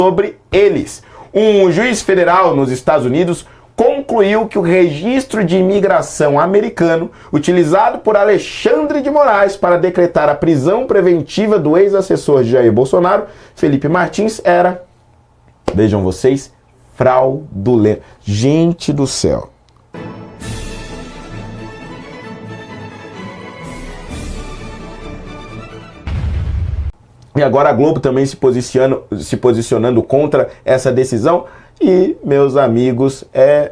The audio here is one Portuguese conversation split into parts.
sobre eles. Um juiz federal nos Estados Unidos concluiu que o registro de imigração americano, utilizado por Alexandre de Moraes para decretar a prisão preventiva do ex-assessor de Jair Bolsonaro, Felipe Martins, era, vejam vocês, fraudulento. Gente do céu. E agora a Globo também se posicionando contra essa decisão. E, meus amigos, é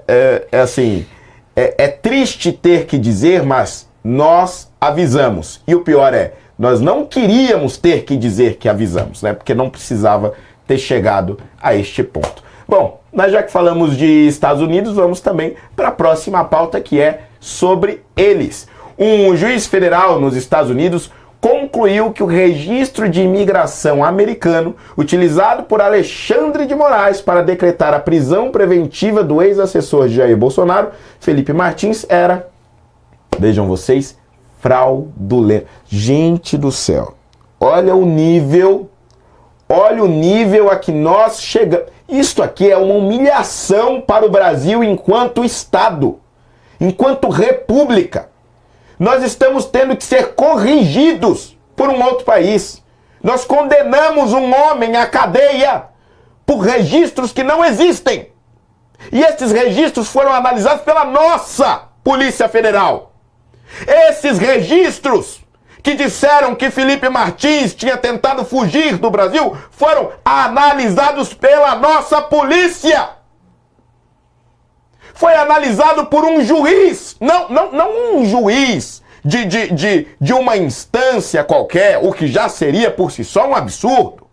triste ter que dizer, mas nós avisamos. E o pior é, nós não queríamos ter que dizer que avisamos, né? Porque não precisava ter chegado a este ponto. Bom, mas já que falamos de Estados Unidos, vamos também para a próxima pauta, que é sobre eles. Um juiz federal nos Estados Unidos concluiu que o registro de imigração americano, utilizado por Alexandre de Moraes para decretar a prisão preventiva do ex-assessor de Jair Bolsonaro, Felipe Martins, era, vejam vocês, fraudulento. Gente do céu, olha o nível a que nós chegamos. Isto aqui é uma humilhação para o Brasil enquanto Estado, enquanto república. Nós estamos tendo que ser corrigidos por um outro país. Nós condenamos um homem à cadeia por registros que não existem. E esses registros foram analisados pela nossa Polícia Federal. Esses registros que disseram que Felipe Martins tinha tentado fugir do Brasil foram analisados pela nossa polícia. Foi analisado por um juiz, não um juiz de uma instância qualquer, o que já seria por si só um absurdo,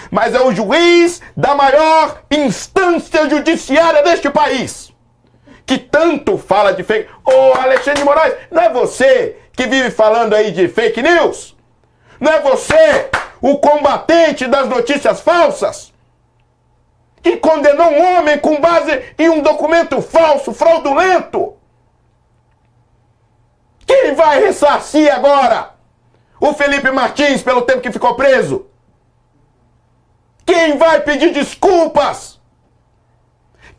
mas é o juiz da maior instância judiciária deste país, que tanto fala de fake. Ô, Alexandre de Moraes, não é você que vive falando aí de fake news? Não é você o combatente das notícias falsas? Que condenou um homem com base em um documento falso, fraudulento? Quem vai ressarcir agora o Felipe Martins pelo tempo que ficou preso? Quem vai pedir desculpas?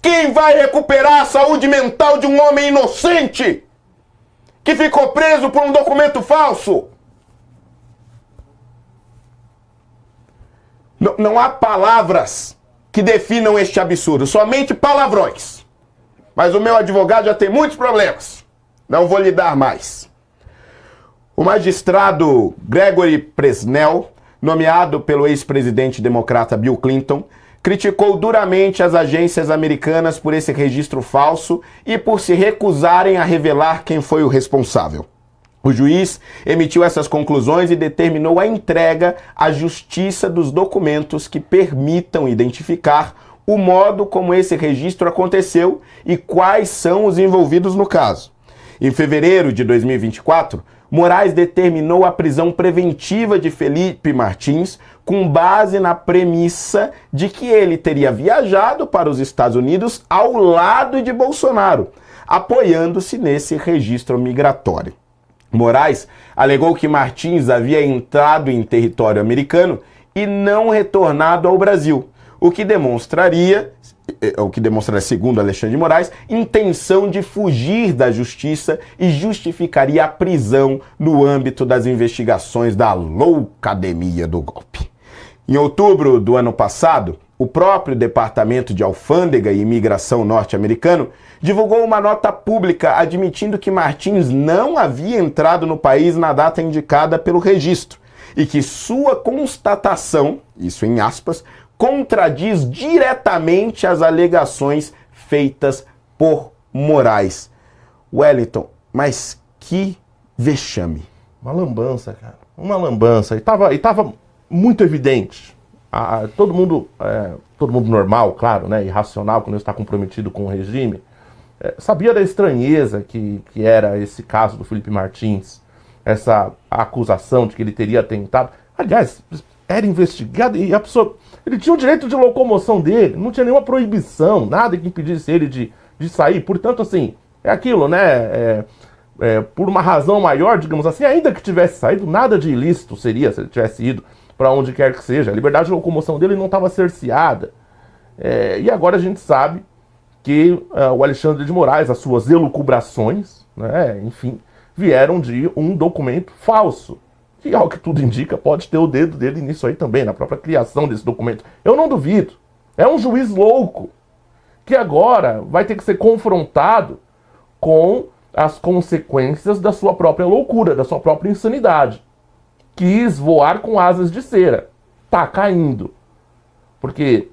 Quem vai recuperar a saúde mental de um homem inocente que ficou preso por um documento falso? Não há palavras que definam este absurdo, somente palavrões. Mas o meu advogado já tem muitos problemas. Não vou lhe dar mais. O magistrado Gregory Presnell, nomeado pelo ex-presidente democrata Bill Clinton, criticou duramente as agências americanas por esse registro falso e por se recusarem a revelar quem foi o responsável. O juiz emitiu essas conclusões e determinou a entrega à justiça dos documentos que permitam identificar o modo como esse registro aconteceu e quais são os envolvidos no caso. Em fevereiro de 2024, Moraes determinou a prisão preventiva de Felipe Martins com base na premissa de que ele teria viajado para os Estados Unidos ao lado de Bolsonaro, apoiando-se nesse registro migratório. Moraes alegou que Martins havia entrado em território americano e não retornado ao Brasil, o que demonstraria, segundo Alexandre de Moraes, intenção de fugir da justiça e justificaria a prisão no âmbito das investigações da loucademia do golpe. Em outubro do ano passado, o próprio Departamento de Alfândega e Imigração norte-americano divulgou uma nota pública admitindo que Martins não havia entrado no país na data indicada pelo registro e que sua constatação, isso em aspas, contradiz diretamente as alegações feitas por Moraes. Wellington, mas que vexame. Uma lambança, cara. Uma lambança. E tava muito evidente. Todo mundo normal, claro, né, irracional, quando está comprometido com o regime, sabia da estranheza que era esse caso do Felipe Martins, essa acusação de que ele teria tentado. Aliás, era investigado e a pessoa... Ele tinha o direito de locomoção dele, não tinha nenhuma proibição, nada que impedisse ele de sair. Portanto, assim, é aquilo, né? Por uma razão maior, digamos assim, ainda que tivesse saído, nada de ilícito seria se ele tivesse ido para onde quer que seja. A liberdade de locomoção dele não estava cerceada. E agora a gente sabe que o Alexandre de Moraes, as suas elucubrações, né, enfim, vieram de um documento falso. Que, ao que tudo indica, pode ter o dedo dele nisso aí também, na própria criação desse documento. Eu não duvido. É um juiz louco, que agora vai ter que ser confrontado com as consequências da sua própria loucura, da sua própria insanidade. Quis voar com asas de cera. Tá caindo. Porque,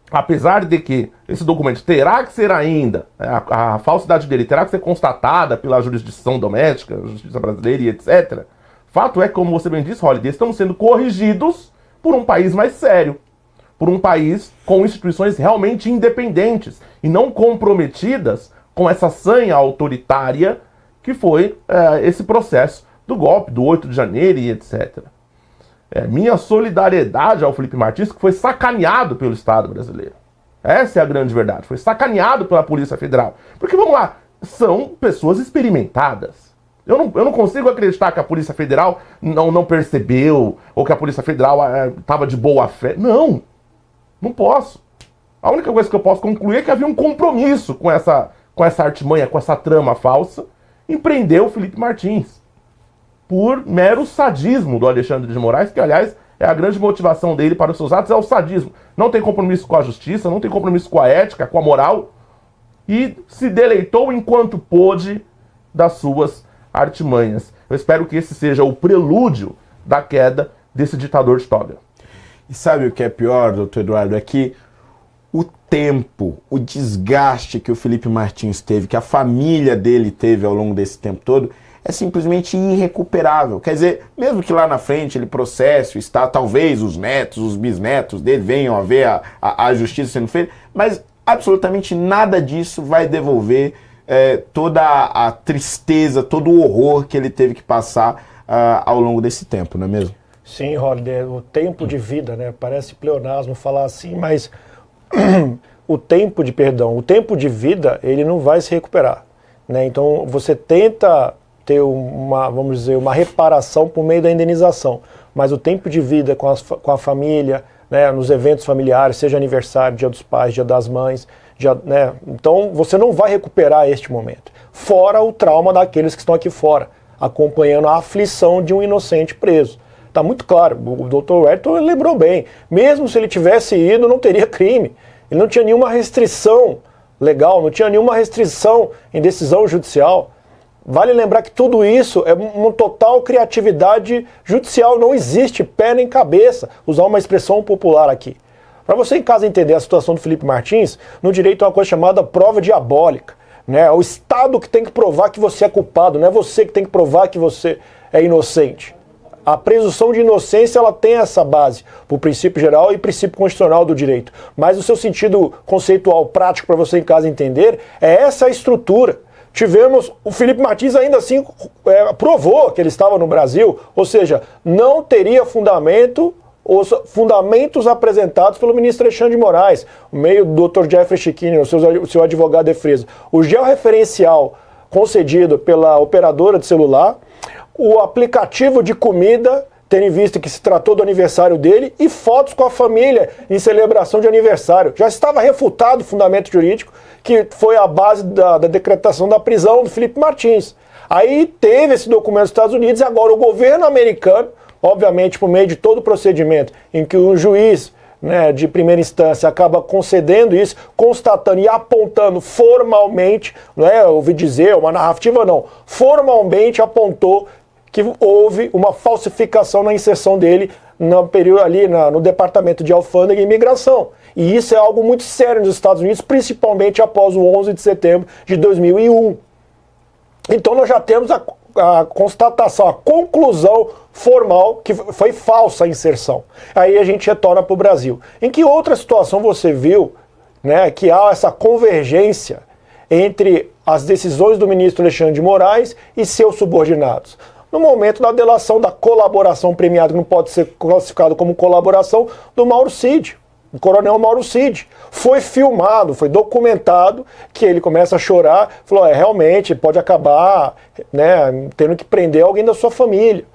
apesar de que esse documento terá que ser ainda, a falsidade dele terá que ser constatada pela jurisdição doméstica, justiça brasileira e etc., fato é, como você bem disse, Holliday, estamos sendo corrigidos por um país mais sério, por um país com instituições realmente independentes e não comprometidas com essa sanha autoritária que foi esse processo do golpe, do 8 de janeiro e etc. Minha solidariedade ao Felipe Martins, que foi sacaneado pelo Estado brasileiro. Essa é a grande verdade. Foi sacaneado pela Polícia Federal. Porque, vamos lá, são pessoas experimentadas. Eu não consigo acreditar que a Polícia Federal não percebeu, ou que a Polícia Federal estava de boa fé. Não posso. A única coisa que eu posso concluir é que havia um compromisso com essa artimanha, com essa trama falsa, em prender o Felipe Martins. Por mero sadismo do Alexandre de Moraes, que, aliás, é a grande motivação dele para os seus atos, é o sadismo. Não tem compromisso com a justiça, não tem compromisso com a ética, com a moral, e se deleitou enquanto pôde das suas artimanhas. Eu espero que esse seja o prelúdio da queda desse ditador de toga. E sabe o que é pior, doutor Eduardo? É que o tempo, o desgaste que o Felipe Martins teve, que a família dele teve ao longo desse tempo todo, é simplesmente irrecuperável. Quer dizer, mesmo que lá na frente ele processe, talvez os netos, os bisnetos dele venham a ver a justiça sendo feita, mas absolutamente nada disso vai devolver toda a tristeza, todo o horror que ele teve que passar ao longo desse tempo, não é mesmo? Sim, Holliday, o tempo de vida, né? Parece pleonasmo falar assim, mas o tempo de vida, ele não vai se recuperar, né? Então você tenta ter vamos dizer, uma reparação por meio da indenização, mas o tempo de vida com a família, né, nos eventos familiares, seja aniversário, Dia dos Pais, Dia das Mães, né, então você não vai recuperar este momento, fora o trauma daqueles que estão aqui fora, acompanhando a aflição de um inocente preso. Está muito claro, o Dr. Wellington lembrou bem, mesmo se ele tivesse ido, não teria crime, ele não tinha nenhuma restrição legal, não tinha nenhuma restrição em decisão judicial. Vale lembrar que tudo isso é uma total criatividade judicial, não existe pé nem cabeça, usar uma expressão popular aqui. Para você em casa entender a situação do Felipe Martins, no direito é uma coisa chamada prova diabólica, né? É o Estado que tem que provar que você é culpado, não é você que tem que provar que você é inocente. A presunção de inocência, ela tem essa base, por princípio geral e princípio constitucional do direito. Mas o seu sentido conceitual prático para você em casa entender é essa estrutura. Tivemos, o Felipe Martins ainda assim provou que ele estava no Brasil, ou seja, não teria fundamento, os fundamentos apresentados pelo ministro Alexandre de Moraes, o meio do Dr. Jeffrey Chiquini, o seu advogado de defesa. O georreferencial concedido pela operadora de celular, o aplicativo de comida, tendo em vista que se tratou do aniversário dele, e fotos com a família em celebração de aniversário. Já estava refutado o fundamento jurídico, que foi a base da decretação da prisão do Felipe Martins. Aí teve esse documento dos Estados Unidos e agora o governo americano, obviamente por meio de todo o procedimento em que o juiz, né, de primeira instância acaba concedendo isso, constatando e apontando formalmente, não é ouvi dizer, uma narrativa não, formalmente apontou que houve uma falsificação na inserção dele no período ali no Departamento de Alfândega e Imigração. E isso é algo muito sério nos Estados Unidos, principalmente após o 11 de setembro de 2001. Então nós já temos a constatação, a conclusão formal que foi falsa a inserção. Aí a gente retorna para o Brasil. Em que outra situação você viu, né, que há essa convergência entre as decisões do ministro Alexandre de Moraes e seus subordinados? No momento da delação da colaboração premiada, que não pode ser classificado como colaboração, do Mauro Cid, o coronel Mauro Cid. Foi filmado, foi documentado, que ele começa a chorar, falou, realmente pode acabar, né, tendo que prender alguém da sua família.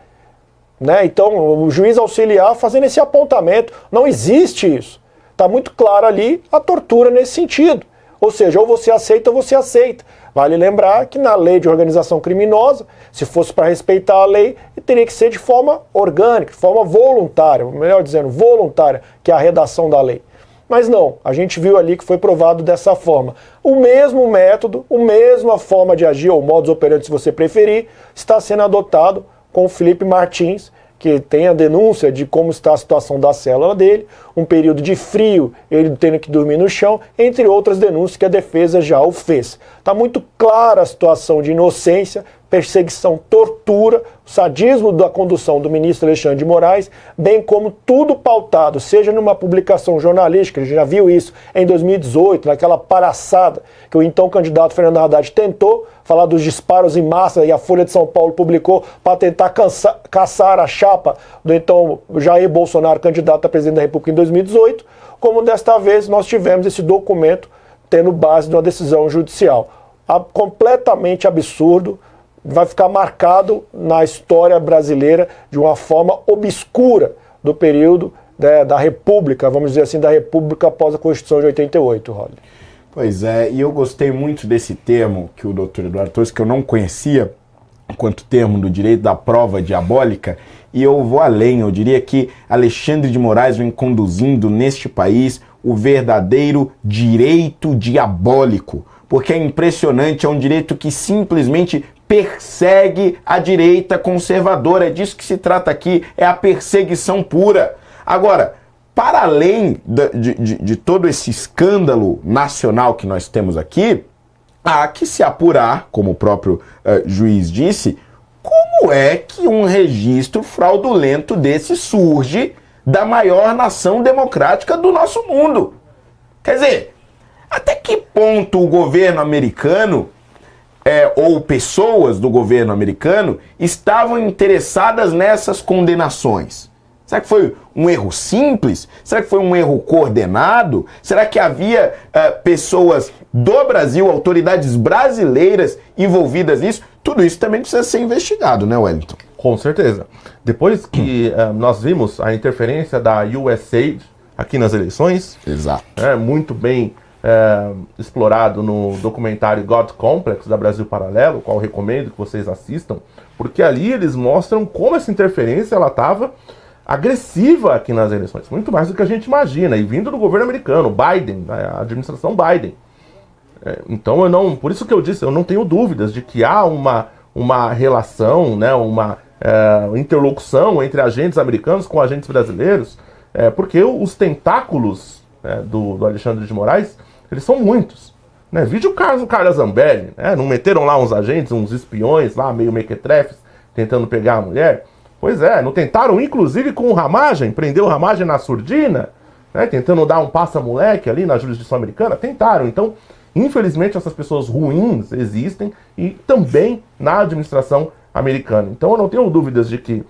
Né? Então, o juiz auxiliar fazendo esse apontamento, não existe isso. Está muito claro ali a tortura nesse sentido. Ou seja, ou você aceita ou você aceita. Vale lembrar que na lei de organização criminosa, se fosse para respeitar a lei, teria que ser de forma orgânica, de forma voluntária, melhor dizendo, voluntária, que é a redação da lei. Mas não, a gente viu ali que foi provado dessa forma. O mesmo método, a mesma forma de agir, ou modus operandi, se você preferir, está sendo adotado com o Felipe Martins, que tem a denúncia de como está a situação da célula dele, um período de frio, ele tendo que dormir no chão, entre outras denúncias que a defesa já o fez. Está muito clara a situação de inocência, perseguição, tortura, o sadismo da condução do ministro Alexandre de Moraes, bem como tudo pautado, seja numa publicação jornalística, a gente já viu isso em 2018, naquela palhaçada que o então candidato Fernando Haddad tentou falar dos disparos em massa e a Folha de São Paulo publicou para tentar caçar a chapa do então Jair Bolsonaro, candidato a presidente da República em 2018, como desta vez nós tivemos esse documento tendo base numa decisão judicial. Completamente absurdo, vai ficar marcado na história brasileira de uma forma obscura do período da República, vamos dizer assim, da República após a Constituição de 88, Rodney. Pois é, e eu gostei muito desse termo que o doutor Eduardo trouxe, que eu não conhecia, enquanto termo do direito da prova diabólica, e eu vou além, eu diria que Alexandre de Moraes vem conduzindo neste país o verdadeiro direito diabólico, porque é impressionante, é um direito que simplesmente persegue a direita conservadora, é disso que se trata aqui, é a perseguição pura. Agora, para além de todo esse escândalo nacional que nós temos aqui, há que se apurar, como o próprio juiz disse, como é que um registro fraudulento desse surge da maior nação democrática do nosso mundo. Quer dizer, até que ponto o governo americano, ou pessoas do governo americano, estavam interessadas nessas condenações? Será que foi um erro simples? Será que foi um erro coordenado? Será que havia pessoas do Brasil, autoridades brasileiras envolvidas nisso? Tudo isso também precisa ser investigado, né, Wellington? Com certeza. Depois que nós vimos a interferência da USAID aqui nas eleições, exato, muito bem explorado no documentário God Complex da Brasil Paralelo, qual eu recomendo que vocês assistam, porque ali eles mostram como essa interferência ela estava agressiva aqui nas eleições, muito mais do que a gente imagina, e vindo do governo americano, Biden, a administração Biden. Então por isso que eu disse, eu não tenho dúvidas de que há uma relação, né, uma interlocução entre agentes americanos com agentes brasileiros, porque os tentáculos do Alexandre de Moraes, eles são muitos. Vide o caso do Carla Zambelli, não meteram lá uns agentes, uns espiões lá, meio mequetrefes, tentando pegar a mulher? Pois não tentaram inclusive com o Ramagem, prendeu o Ramagem na surdina, tentando dar um passa-moleque ali na jurisdição americana? Tentaram. Então, infelizmente, essas pessoas ruins existem e também na administração americana. Então, eu não tenho dúvidas de que,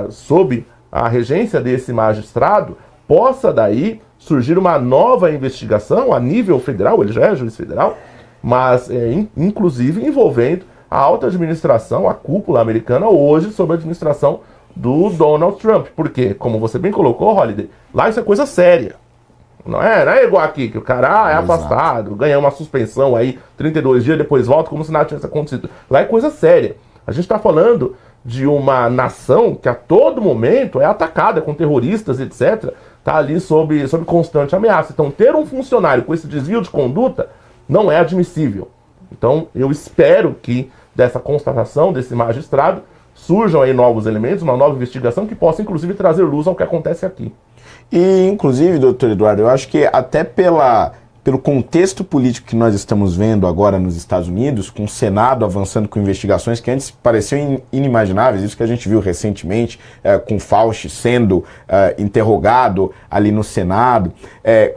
sob a regência desse magistrado, possa daí surgir uma nova investigação a nível federal, ele já é juiz federal, mas inclusive envolvendo a alta administração, a cúpula americana hoje sob a administração do Donald Trump. Porque, como você bem colocou, Holiday, lá isso é coisa séria. Não é igual aqui, que o cara é afastado, ganha uma suspensão aí, 32 dias, depois volta, como se nada tivesse acontecido. Lá é coisa séria. A gente está falando de uma nação que a todo momento é atacada com terroristas, etc., está ali sob constante ameaça. Então, ter um funcionário com esse desvio de conduta não é admissível. Então, eu espero que dessa constatação desse magistrado surjam aí novos elementos, uma nova investigação que possa, inclusive, trazer luz ao que acontece aqui. E, inclusive, doutor Eduardo, eu acho que até pelo contexto político que nós estamos vendo agora nos Estados Unidos, com o Senado avançando com investigações que antes pareciam inimagináveis, isso que a gente viu recentemente, com Fauci sendo interrogado ali no Senado,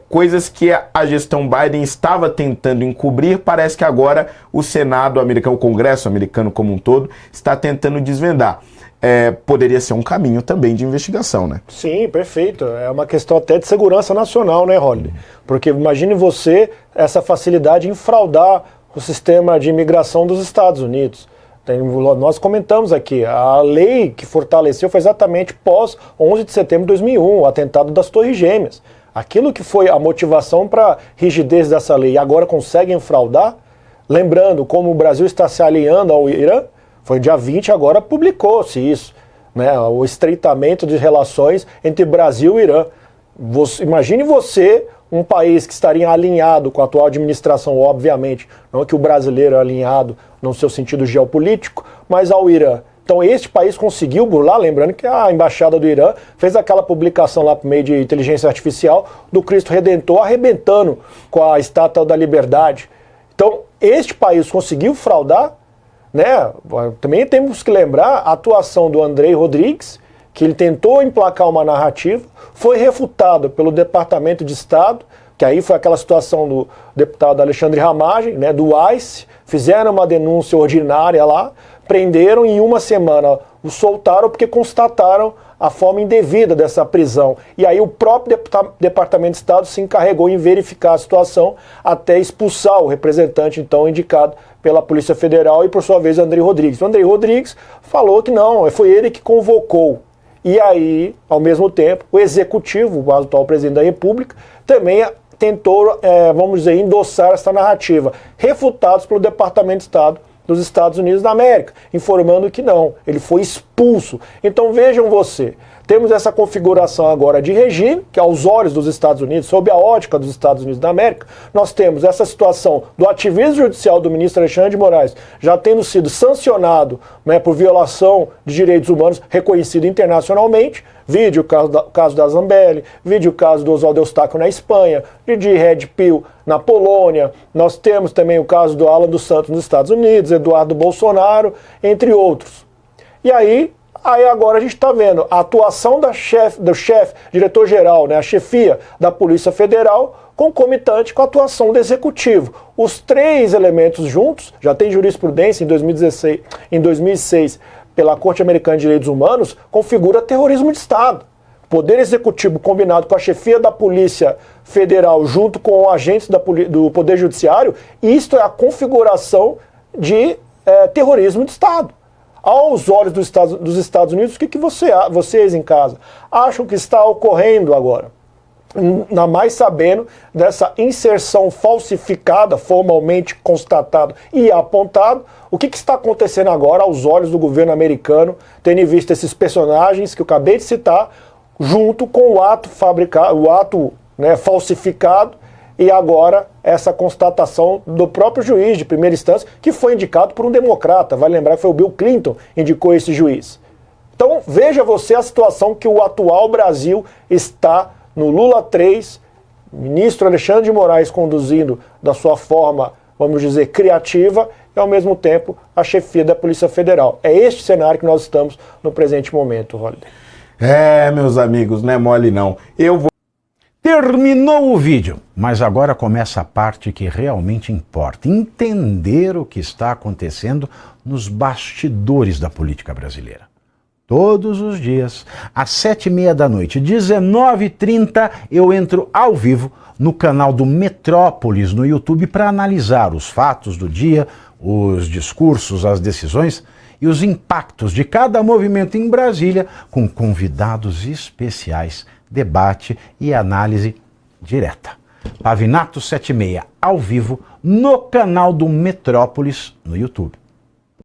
coisas que a gestão Biden estava tentando encobrir, parece que agora o Senado americano, o Congresso americano como um todo, está tentando desvendar. Poderia ser um caminho também de investigação, né? Sim, perfeito. É uma questão até de segurança nacional, né, Holly? Porque imagine você essa facilidade em fraudar o sistema de imigração dos Estados Unidos. Nós comentamos aqui, a lei que fortaleceu foi exatamente pós 11 de setembro de 2001, o atentado das Torres Gêmeas. Aquilo que foi a motivação para a rigidez dessa lei e agora conseguem fraudar, lembrando como o Brasil está se alinhando ao Irã, foi dia 20, agora publicou-se isso, né? O estreitamento de relações entre Brasil e Irã. Imagine você, um país que estaria alinhado com a atual administração, obviamente, não que o brasileiro é alinhado no seu sentido geopolítico, mas ao Irã. Então este país conseguiu burlar, lembrando que a embaixada do Irã fez aquela publicação lá por meio de inteligência artificial do Cristo Redentor arrebentando com a Estátua da Liberdade. Então este país conseguiu fraudar, né? Também temos que lembrar a atuação do Andrei Rodrigues, que ele tentou emplacar uma narrativa, foi refutado pelo Departamento de Estado, que aí foi aquela situação do deputado Alexandre Ramagem, né, do ICE, fizeram uma denúncia ordinária lá, prenderam e em uma semana o soltaram porque constataram a forma indevida dessa prisão. E aí o próprio Departamento de Estado se encarregou em verificar a situação até expulsar o representante então indicado pela Polícia Federal e por sua vez Andrei Rodrigues. O Andrei Rodrigues falou que não, foi ele que convocou. E aí, ao mesmo tempo, o Executivo, o atual presidente da República, também tentou, vamos dizer, endossar essa narrativa, refutados pelo Departamento de Estado dos Estados Unidos da América, informando que não, ele foi expulso. Então vejam você, temos essa configuração agora de regime, que aos olhos dos Estados Unidos, sob a ótica dos Estados Unidos da América, nós temos essa situação do ativismo judicial do ministro Alexandre de Moraes já tendo sido sancionado, né, por violação de direitos humanos reconhecido internacionalmente, vídeo o caso da Zambelli, vídeo o caso do Oswaldo Eustáquio na Espanha, de Red Pill na Polônia, nós temos também o caso do Alan dos Santos nos Estados Unidos, Eduardo Bolsonaro, entre outros. E aí agora a gente está vendo a atuação do chefe, diretor-geral, né, a chefia da Polícia Federal, concomitante com a atuação do Executivo. Os três elementos juntos, já tem jurisprudência em 2006 pela Corte Americana de Direitos Humanos, configura terrorismo de Estado. Poder Executivo combinado com a chefia da Polícia Federal junto com agentes do Poder Judiciário, isto é a configuração de terrorismo de Estado. Aos olhos dos Estados Unidos, o que vocês em casa acham que está ocorrendo agora? Ainda mais sabendo dessa inserção falsificada, formalmente constatado e apontado, o que está acontecendo agora aos olhos do governo americano, tendo em vista esses personagens que eu acabei de citar, junto com o ato fabricado, o ato, né, falsificado, e agora essa constatação do próprio juiz de primeira instância, que foi indicado por um democrata. Vai lembrar que foi o Bill Clinton que indicou esse juiz. Então veja você a situação que o atual Brasil está no Lula 3, ministro Alexandre de Moraes conduzindo da sua forma, vamos dizer, criativa, e ao mesmo tempo a chefia da Polícia Federal. É este cenário que nós estamos no presente momento, Holiday. Meus amigos, não é mole não. Terminou o vídeo, mas agora começa a parte que realmente importa. Entender o que está acontecendo nos bastidores da política brasileira. Todos os dias, às 7h30 da noite, 19h30, eu entro ao vivo no canal do Metrópolis no YouTube para analisar os fatos do dia, os discursos, as decisões e os impactos de cada movimento em Brasília com convidados especiais, debate e análise direta. Pavinato 7h30, ao vivo, no canal do Metrópolis no YouTube.